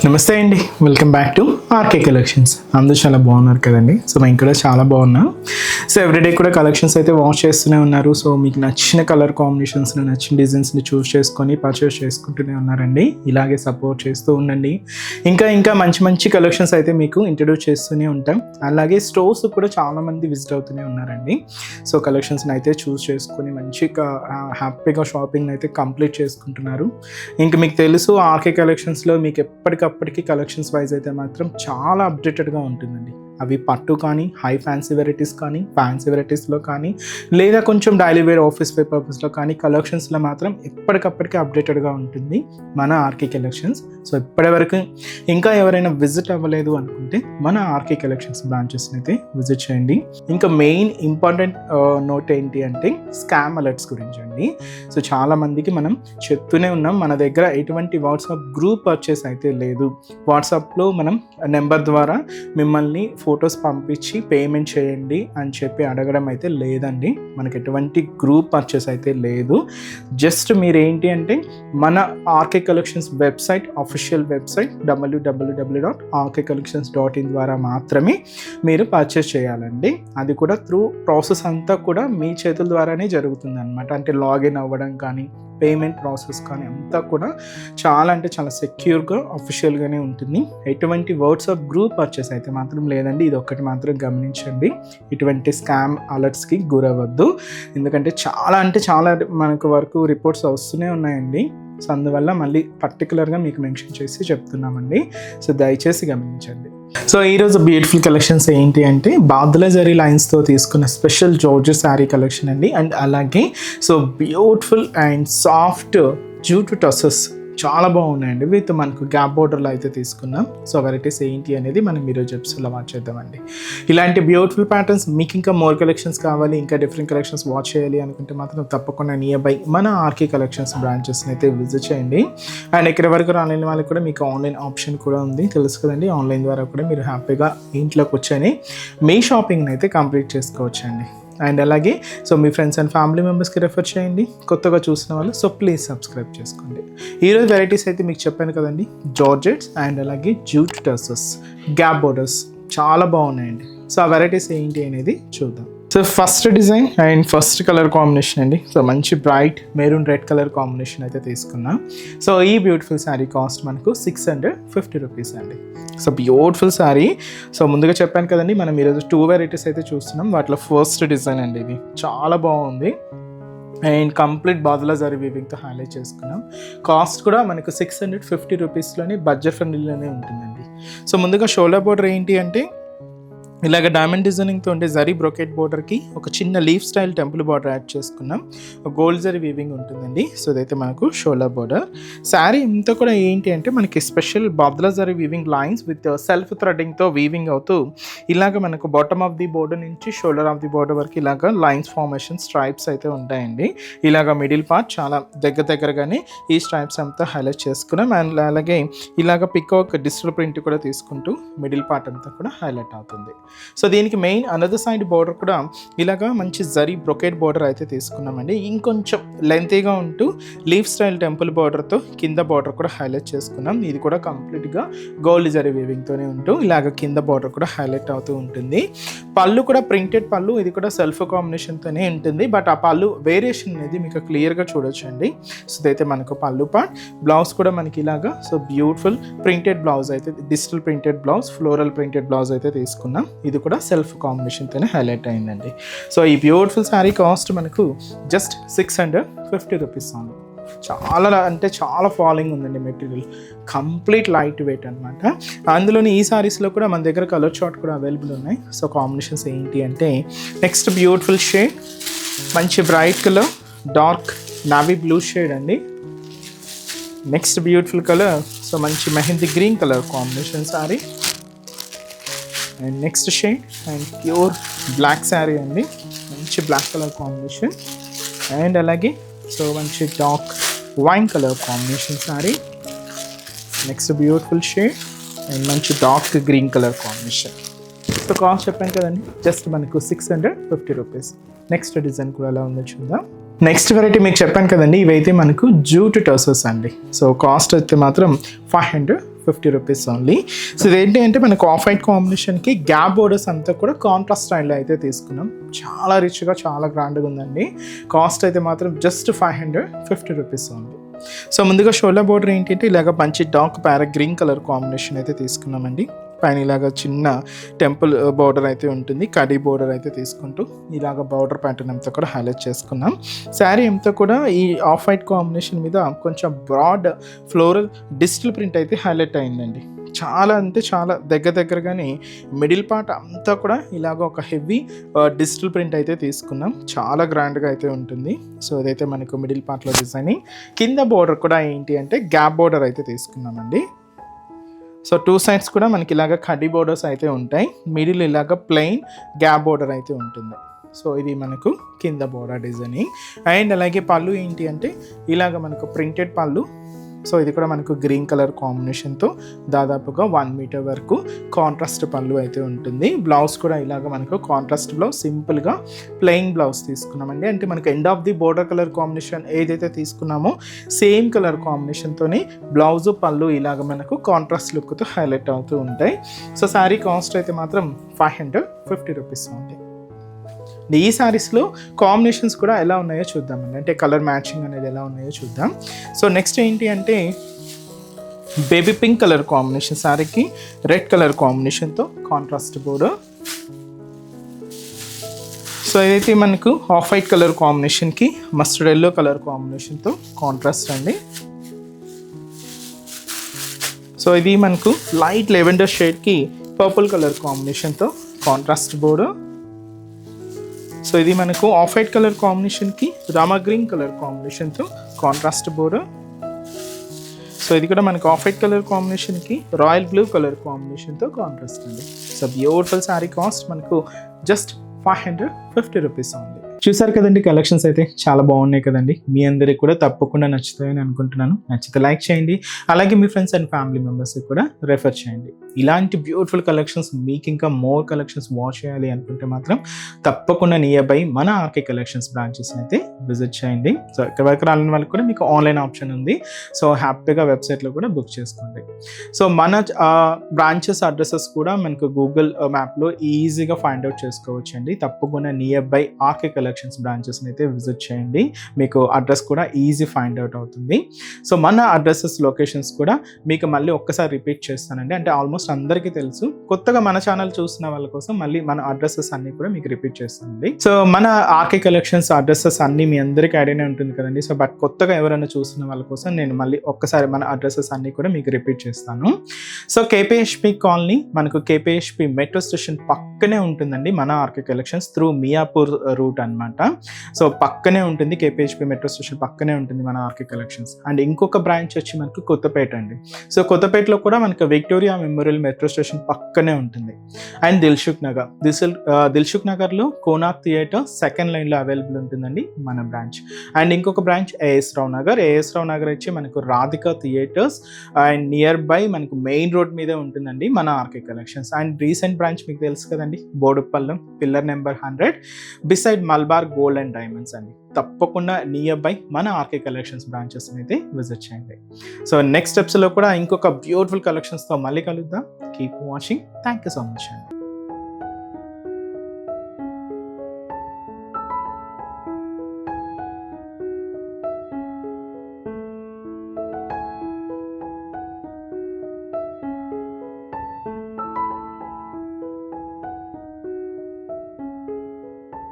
నమస్తే అండి, welcome back to RK collections. అందరూ చాలా బాగున్నారు కదండి. సో మేము కూడా చాలా బాగున్నాం. సో ఎవ్రీడే కూడా కలెక్షన్స్ అయితే వాచ్ చేస్తూనే ఉన్నారు. సో మీకు నచ్చిన కలర్ కాంబినేషన్స్ని, నచ్చిన డిజైన్స్ని చూస్ చేసుకొని పర్చేస్ చేసుకుంటూనే ఉన్నారండి. ఇలాగే సపోర్ట్ చేస్తూ ఉండండి. ఇంకా మంచి మంచి కలెక్షన్స్ అయితే మీకు ఇంట్రడ్యూస్ చేస్తూనే ఉంటాం. అలాగే స్టోర్స్ కూడా చాలామంది విజిట్ అవుతూనే ఉన్నారండి. సో కలెక్షన్స్ని అయితే చూస్ చేసుకొని మంచిగా హ్యాపీగా షాపింగ్ అయితే కంప్లీట్ చేసుకుంటున్నారు. ఇంకా మీకు తెలుసు ఆర్కే కలెక్షన్స్లో మీకు ఎప్పటికప్పటికి కలెక్షన్స్ వైజ్ అయితే మాత్రం చాలా అప్డేటెడ్గా ఉంటుందండి. అవి పట్టు కానీ, హై ఫ్యాన్సీ వెరైటీస్ కానీ, ఫ్యాన్సీ వెరైటీస్లో కానీ, లేదా కొంచెం డైలీ వేర్ ఆఫీస్ వేర్ పర్పస్లో కానీ కలెక్షన్స్లో మాత్రం ఎప్పటికప్పటికీ అప్డేటెడ్గా ఉంటుంది మన ఆర్కే కలెక్షన్స్. సో ఇప్పటివరకు ఇంకా ఎవరైనా విజిట్ అవ్వలేదు అనుకుంటే మన ఆర్కే కలెక్షన్స్ బ్రాంచెస్ని అయితే విజిట్ చేయండి. ఇంకా మెయిన్ ఇంపార్టెంట్ నోట్ ఏంటి అంటే స్కామ్ అలర్ట్స్ గురించి అండి. సో చాలామందికి మనం చెప్తూనే ఉన్నాం, మన దగ్గర ఎటువంటి వాట్సాప్ గ్రూప్ పర్చేస్ అయితే లేదు. వాట్సాప్లో మనం నెంబర్ ద్వారా మిమ్మల్ని ఫొటోస్ పంపించి పేమెంట్ చేయండి అని చెప్పి అడగడం అయితే లేదండి. మనకి ఎటువంటి గ్రూప్ పర్చేస్ అయితే లేదు. జస్ట్ మీరు ఏంటి అంటే మన RK collections website, official website www.rkcollections.in ద్వారా మాత్రమే మీరు పర్చేస్ చేయాలండి. అది కూడా త్రూ ప్రాసెస్ అంతా కూడా మీ చేతుల ద్వారానే జరుగుతుంది అనమాట. అంటే లాగిన్ అవ్వడం కానీ, పేమెంట్ ప్రాసెస్ కానీ అంతా కూడా చాలా సెక్యూర్గా అఫీషియల్గానే ఉంటుంది. ఎటువంటి వాట్సాప్ గ్రూప్ పర్చేస్ అయితే మాత్రం లేదండి. ఇది ఒక్కటి మాత్రం గమనించండి. ఇటువంటి స్కామ్ అలర్ట్స్కి గురవద్దు. ఎందుకంటే చాలా మనకు వరకు రిపోర్ట్స్ వస్తూనే ఉన్నాయండి. సో అందువల్ల మళ్ళీ పర్టికులర్గా మీకు మెన్షన్ చేసి చెప్తున్నామండి. సో దయచేసి గమనించండి. సో ఈరోజు బ్యూటిఫుల్ కలెక్షన్స్ ఏంటి అంటే బాద్ల జరీ లైన్స్తో తీసుకున్న స్పెషల్ జార్జెట్ శారీ కలెక్షన్ అండి. అండ్ అలాగే so beautiful and soft jute టసెస్ చాలా బాగున్నాయండి. విత్ మనకు గ్యాప్ బోర్డర్లో అయితే తీసుకున్నాం. సో వెరైటీస్ ఏంటి అనేది మనం ఈరోజు ఎపిసోడ్లో వాచ్ చేద్దామండి. ఇలాంటి బ్యూటిఫుల్ ప్యాటర్న్స్ మీకు ఇంకా మోర్ కలెక్షన్స్ కావాలి, ఇంకా డిఫరెంట్ కలెక్షన్స్ వాచ్ చేయాలి అనుకుంటే మాత్రం తప్పకుండా నియర్ బై మన ఆర్కే కలెక్షన్స్ బ్రాంచెస్ని అయితే విజిట్ చేయండి. అండ్ ఇక్కడ వరకు రాలేని వాళ్ళకి కూడా మీకు ఆన్లైన్ ఆప్షన్ కూడా ఉంది, తెలుసు కదండి. ఆన్లైన్ ద్వారా కూడా మీరు హ్యాపీగా ఇంట్లోకి వచ్చని మీ షాపింగ్ని అయితే కంప్లీట్ చేసుకోవచ్చండి. అండ్ అలాగే so me friends and family మెంబర్స్కి రెఫర్ చేయండి. కొత్తగా చూసిన వాళ్ళు సో ప్లీజ్ సబ్స్క్రైబ్ చేసుకోండి. ఈరోజు వెరైటీస్ అయితే మీకు చెప్పాను కదండి, జార్జెట్స్ అండ్ అలాగే జూట్ టసెస్, గ్యాప్ బోర్డర్స్ చాలా బాగున్నాయండి. సో ఆ వెరైటీస్ ఏంటి అనేది చూద్దాం. So first design and first colour combination అండి. సో మంచి bright maroon red colour combination అయితే తీసుకున్నాం. సో ఈ బ్యూటిఫుల్ శారీ కాస్ట్ మనకు 650 రూపీస్ అండి. So beautiful sari. సో ముందుగా చెప్పాను కదండి, మనం ఈరోజు 2 వెరైటీస్ అయితే చూస్తున్నాం. వాటిలో ఫస్ట్ డిజైన్ అండి. ఇది చాలా బాగుంది అండ్ కంప్లీట్ బాద్లా జరీ వీవింగ్తో హైలైట్ చేసుకున్నాం. కాస్ట్ కూడా మనకు 650 రూపీస్లోనే బడ్జెట్ ఫ్రెండ్లీలోనే ఉంటుందండి. సో ముందుగా షోల్డర్ బోర్డర్ ఏంటి అంటే ఇలాగ డైమండ్ డిజైనింగ్తో ఉండే జరీ బ్రొకెట్ బోర్డర్కి ఒక చిన్న leaf style temple border add చేసుకున్నాం. గోల్డ్ జరీ వీవింగ్ ఉంటుందండి. సో ఇదైతే మనకు షోల్డర్ బోర్డర్. శారీ ఇంత కూడా ఏంటి అంటే మనకి స్పెషల్ బాద్లా zari weaving lines with self థ్రెడ్డింగ్తో వీవింగ్ అవుతూ ఇలాగ మనకు బాటమ్ ఆఫ్ ది బోర్డర్ నుంచి షోల్డర్ ఆఫ్ ది బోర్డర్ వరకు ఇలాగ లైన్స్ ఫార్మేషన్ స్ట్రైప్స్ అయితే ఉంటాయండి. ఇలాగ మిడిల్ పార్ట్ చాలా దగ్గరగానే ఈ స్ట్రైప్స్ అంతా హైలైట్ చేసుకున్నాం. అండ్ అలాగే ఇలాగ పికాక్ డిజిటల్ ప్రింట్ కూడా తీసుకుంటూ మిడిల్ పార్ట్ అంతా కూడా హైలైట్ అవుతుంది. సో దీనికి మెయిన్ అనదర్ సైడ్ బోర్డర్ కూడా ఇలాగా మంచి జరీ బ్రొకెట్ బోర్డర్ అయితే తీసుకున్నామండి. ఇంకొంచెం లెంతీగా ఉంటూ లీఫ్ స్టైల్ టెంపుల్ బోర్డర్తో కింద బోర్డర్ కూడా హైలైట్ చేసుకున్నాం. ఇది కూడా కంప్లీట్గా గోల్డ్ జరీ వీవింగ్తోనే ఉంటూ ఇలాగ కింద బోర్డర్ కూడా హైలైట్ అవుతూ ఉంటుంది. పళ్ళు కూడా ప్రింటెడ్ పళ్ళు, ఇది కూడా సెల్ఫ్ కాంబినేషన్తోనే ఉంటుంది. బట్ ఆ పళ్ళు వేరియేషన్ అనేది మీకు క్లియర్గా చూడొచ్చండి. సో ఇదైతే మనకు పళ్ళు పార్ట్. బ్లౌజ్ కూడా మనకి ఇలాగా సో బ్యూటిఫుల్ ప్రింటెడ్ బ్లౌజ్ అయితే, digital printed blouse, floral printed blouse అయితే తీసుకున్నాం. ఇది కూడా సెల్ఫ్ కాంబినేషన్తోనే హైలైట్ అయిందండి. సో ఈ బ్యూటిఫుల్ శారీ కాస్ట్ మనకు జస్ట్ 650 రూపీస్ ఉంది. చాలా ఫాలోయింగ్ ఉందండి. మెటీరియల్ కంప్లీట్ లైట్ వెయిట్ అనమాట. అందులోని ఈ సారీస్లో కూడా మన దగ్గర కలర్ చార్ట్ కూడా అవైలబుల్ ఉన్నాయి. సో కాంబినేషన్స్ ఏంటి అంటే నెక్స్ట్ బ్యూటిఫుల్ షేడ్ మంచి bright colour, dark navy blue shade అండి. నెక్స్ట్ బ్యూటిఫుల్ కలర్ సో మంచి mehndi green colour combination sari. And next shade and pure black sari అండి, మంచి బ్లాక్ కలర్ కాంబినేషన్. అండ్ అలాగే సో మంచి dark wine colour combination sari. Next beautiful shade and మంచి dark green colour combination. So cost చెప్పాను కదండి, just మనకు 650 rupees. Next design కూడా ఎలా ఉందో చూద్దాం. నెక్స్ట్ వెరైటీ మీకు చెప్పాను కదండి, ఇవైతే మనకు జూట్ టసెస్ అండి. సో కాస్ట్ అయితే మాత్రం 550 50 రూపీస్ ఓన్లీ. సో ఇదేంటి అంటే మనకు ఆఫ్ వైట్ కాంబినేషన్కి గ్యాప్ బోర్డర్స్ అంతా కూడా కాంట్రాస్ట్ స్టైల్లో అయితే తీసుకున్నాం. చాలా రిచ్గా చాలా గ్రాండ్గా ఉందండి. కాస్ట్ అయితే మాత్రం జస్ట్ 550 రూపీస్ ఓన్లీ. సో ముందుగా షోల్డర్ బోర్డర్ ఏంటంటే ఇలాగ మంచి dark parrot green colour combination అయితే తీసుకున్నామండి. పైన ఇలాగ చిన్న టెంపుల్ బోర్డర్ అయితే ఉంటుంది, కడీ బోర్డర్ అయితే తీసుకుంటూ ఇలాగ బార్డర్ ప్యాటర్న్ అంతా కూడా హైలైట్ చేసుకున్నాం. శారీ అంతా కూడా ఈ ఆఫ్ వైట్ కాంబినేషన్ మీద కొంచెం బ్రాడ్ ఫ్లోరల్ డిజిటల్ ప్రింట్ అయితే హైలైట్ అయిందండి. చాలా అంటే చాలా దగ్గరగానే మిడిల్ పార్ట్ అంతా కూడా ఇలాగ ఒక హెవీ డిజిటల్ ప్రింట్ అయితే తీసుకున్నాం. చాలా గ్రాండ్గా అయితే ఉంటుంది. సో ఇదైతే మనకు మిడిల్ పార్ట్లో డిజైనింగ్. కింద బోర్డర్ కూడా ఏంటి అంటే గ్యాప్ బోర్డర్ అయితే తీసుకున్నామండి. సో 2 సైడ్స్ కూడా మనకి ఇలాగ కడ్డీ బోర్డర్స్ అయితే ఉంటాయి. మిడిల్ ఇలాగ ప్లెయిన్ గ్యాప్ బోర్డర్ అయితే ఉంటుంది. సో ఇది మనకు కింద బోర్డర్ డిజైనింగ్. అండ్ అలాగే పళ్ళు ఏంటి అంటే ఇలాగ మనకు ప్రింటెడ్ పళ్ళు. సో ఇది కూడా మనకు గ్రీన్ కలర్ కాంబినేషన్తో దాదాపుగా 1 మీటర్ వరకు కాంట్రాస్ట్ పళ్ళు అయితే ఉంటుంది. బ్లౌజ్ కూడా ఇలాగ మనకు కాంట్రాస్ట్ బ్లౌజ్, సింపుల్గా ప్లెయిన్ బ్లౌజ్ తీసుకున్నామండి. అంటే మనకు end of the border colour combination ఏదైతే తీసుకున్నామో సేమ్ కలర్ కాంబినేషన్తోనే బ్లౌజు పళ్ళు ఇలాగ మనకు కాంట్రాస్ట్ లుక్తో హైలైట్ అవుతూ ఉంటాయి. సో శారీ కాస్ట్ అయితే మాత్రం 550 రూపీస్ ఉంది. ఈ శారీస్లో కాంబినేషన్స్ కూడా ఎలా ఉన్నాయో చూద్దామండి, అంటే కలర్ మ్యాచింగ్ అనేది ఎలా ఉన్నాయో చూద్దాం. సో నెక్స్ట్ ఏంటి అంటే బేబీ పింక్ కలర్ కాంబినేషన్ శారీకి రెడ్ కలర్ కాంబినేషన్తో కాంట్రాస్ట్ బోర్డర్. సో ఇదైతే మనకు ఆఫ్ వైట్ కలర్ కాంబినేషన్కి మస్టర్డ్ ఎల్లో కలర్ కాంబినేషన్తో కాంట్రాస్ట్ అండి. సో ఇది మనకు లైట్ లెవెండర్ షేడ్కి పర్పుల్ కలర్ కాంబినేషన్తో కాంట్రాస్ట్ బోర్డర్. సో ఇది మనకు ఆఫ్ వైట్ కలర్ కాంబినేషన్కి రామా గ్రీన్ కలర్ కాంబినేషన్తో కాంట్రాస్ట్ బోర్డర్. సో ఇది కూడా మనకు ఆఫ్ వైట్ కలర్ కాంబినేషన్కి రాయల్ బ్లూ కలర్ కాంబినేషన్తో కాంట్రాస్ట్ అండి. సో బ్యూటిఫుల్ శారీ కాస్ట్ మనకు జస్ట్ 550 రూపీస్ ఉంది. చూసారు కదండి, కలెక్షన్స్ అయితే చాలా బాగున్నాయి కదండి. మీ అందరికి కూడా తప్పకుండా నచ్చుతాయని అనుకుంటున్నాను. నచ్చితే లైక్ చేయండి, అలాగే మీ ఫ్రెండ్స్ అండ్ ఫ్యామిలీ మెంబర్స్కి కూడా రెఫర్ చేయండి. ఇలాంటి బ్యూటిఫుల్ కలెక్షన్స్ మీకు ఇంకా మోర్ కలెక్షన్స్ వాచ్ చేయాలి అనుకుంటే మాత్రం తప్పకుండా నియర్ బై మన ఆర్కే కలెక్షన్స్ బ్రాంచెస్ అయితే విజిట్ చేయండి. సో ఇక్కడ వరకు రాని వాళ్ళకి కూడా మీకు ఆన్లైన్ ఆప్షన్ ఉంది. సో హ్యాపీగా వెబ్సైట్లో కూడా బుక్ చేసుకోండి. సో మన బ్రాంచెస్ అడ్రసెస్ కూడా మనకు గూగుల్ మ్యాప్లో ఈజీగా ఫైండ్ అవుట్ చేసుకోవచ్చు అండి. తప్పకుండా నియర్ బై ఆర్కే కలెక్షన్స్ బ్రాంచెస్ని అయితే విజిట్ చేయండి. మీకు అడ్రస్ కూడా ఈజీ ఫైండ్ అవుట్ అవుతుంది. సో మన అడ్రసెస్ లొకేషన్స్ కూడా మీకు మళ్ళీ ఒక్కసారి రిపీట్ చేస్తానండి. అంటే ఆల్మోస్ట్ అందరికీ తెలుసు, కొత్తగా మన ఛానల్ చూసిన వాళ్ళ కోసం మళ్ళీ మన అడ్రసెస్ అన్ని కూడా మీకు రిపీట్ చేస్తానండి. సో మన ఆర్కే కలెక్షన్స్ అడ్రసెస్ అన్ని మీ అందరికీ ఐడియానే ఉంటుంది కదండి. సో బట్ కొత్తగా ఎవరైనా చూసిన వాళ్ళ కోసం నేను మళ్ళీ ఒక్కసారి మన అడ్రసెస్ అన్ని కూడా మీకు రిపీట్ చేస్తాను. సో కేపీహెచ్పి కాలనీ మనకు కేపీహెచ్పి మెట్రో స్టేషన్ పక్కనే ఉంటుందండి మన RK collections through Miyapur route అనమాట. సో పక్కనే ఉంటుంది, కేపీహెచ్పి మెట్రో స్టేషన్ పక్కనే ఉంటుంది మన ఆర్కే కలెక్షన్స్. అండ్ ఇంకొక బ్రాంచ్ వచ్చి మనకు కొత్తపేట అండి. సో కొత్తపేటలో కూడా మనకు విక్టోరియా మెమోరియల్ మెట్రో స్టేషన్ పక్కనే ఉంటుంది. అండ్ దిల్సుఖ్ నగర్లో కోనార్క్ థియేటర్ సెకండ్ లైన్లో అవైలబుల్ ఉంటుందండి మన బ్రాంచ్. అండ్ ఇంకొక బ్రాంచ్ ఏఎస్ రావు నగర్ వచ్చి మనకు Radhika theatres and near by మనకు మెయిన్ రోడ్ మీదే ఉంటుందండి మన RK collections. And recent branch మీకు తెలుసు కదండి, బోడుపల్లం pillar number 100 beside Malabar gold and diamonds అండి. తప్పకుండా నియర్ బై మన ఆర్కే కలెక్షన్స్ బ్రాంచెస్ అయితే విజిట్ చేయండి. సో నెక్స్ట్ స్టెప్స్లో కూడా ఇంకొక బ్యూటిఫుల్ కలెక్షన్స్తో మళ్ళీ కలుద్దాం. Keep watching. Thank you so much అండి.